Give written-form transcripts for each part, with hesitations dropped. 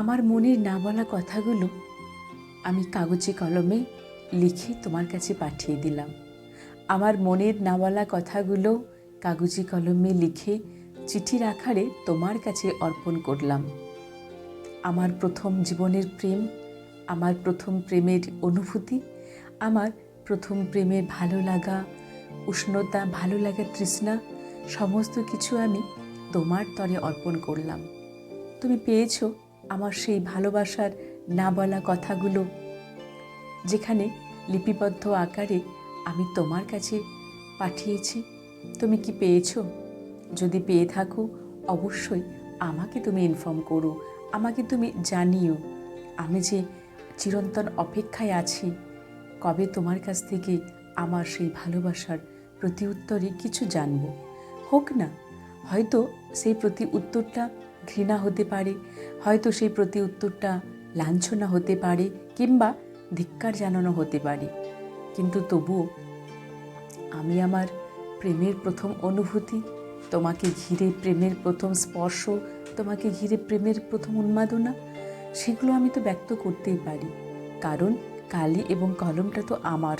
আমার মনের না বলা কথাগুলো আমি কাগজে কলমে লিখে তোমার কাছে পাঠিয়ে দিলাম। আমার মনের না বলা কথাগুলো কাগজে কলমে লিখে চিঠির আকারে তোমার কাছে অর্পণ করলাম। আমার প্রথম জীবনের প্রেম, আমার প্রথম প্রেমের অনুভূতি, আমার প্রথম প্রেমের ভালো লাগা, উষ্ণতা, ভালো লাগা, তৃষ্ণা, সমস্ত কিছু আমি তোমার তরে অর্পণ করলাম। তুমি পেয়েছো আমার সেই ভালোবাসার না বলা কথাগুলো, যেখানে লিপিবদ্ধ আকারে আমি তোমার কাছে পাঠিয়েছি। তুমি কি পেয়েছো? যদি পেয়ে থাকো অবশ্যই আমাকে তুমি ইনফর্ম করো, আমাকে তুমি জানিও। আমি যে চিরন্তন অপেক্ষায় আছি কবে তোমার কাছ থেকে আমার সেই ভালোবাসার প্রতি উত্তরে কিছু জানবো। হোক না, হয়তো সেই প্রতি উত্তরটা ঘৃণা হতে পারে, হয়তো সেই প্রতি উত্তরটা লাঞ্ছনা হতে পারে, কিংবা ধিক্কার জানানো হতে পারে, কিন্তু তবুও আমি আমার প্রেমের প্রথম অনুভূতি, তোমাকে ঘিরে প্রেমের প্রথম স্পর্শ, তোমাকে ঘিরে প্রেমের প্রথম উন্মাদনা, সেগুলো আমি তো ব্যক্ত করতেই পারি। কারণ কালি এবং কলমটা তো আমার,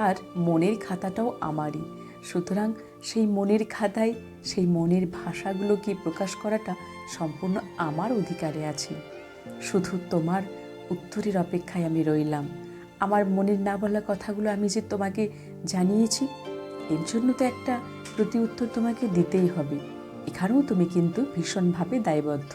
আর মনের খাতাটাও আমারই। সুতরাং সেই মনের খাতায় সেই মনের ভাষাগুলোকে প্রকাশ করাটা সম্পূর্ণ আমার অধিকারে আছে। শুধু তোমার উত্তরের অপেক্ষায় আমি রইলাম। আমার মনের না বলা কথাগুলো আমি যে তোমাকে জানিয়েছি, এর জন্য তো একটা প্রতি উত্তর তোমাকে দিতেই হবে। এখানেও তুমি কিন্তু ভীষণভাবে দায়বদ্ধ।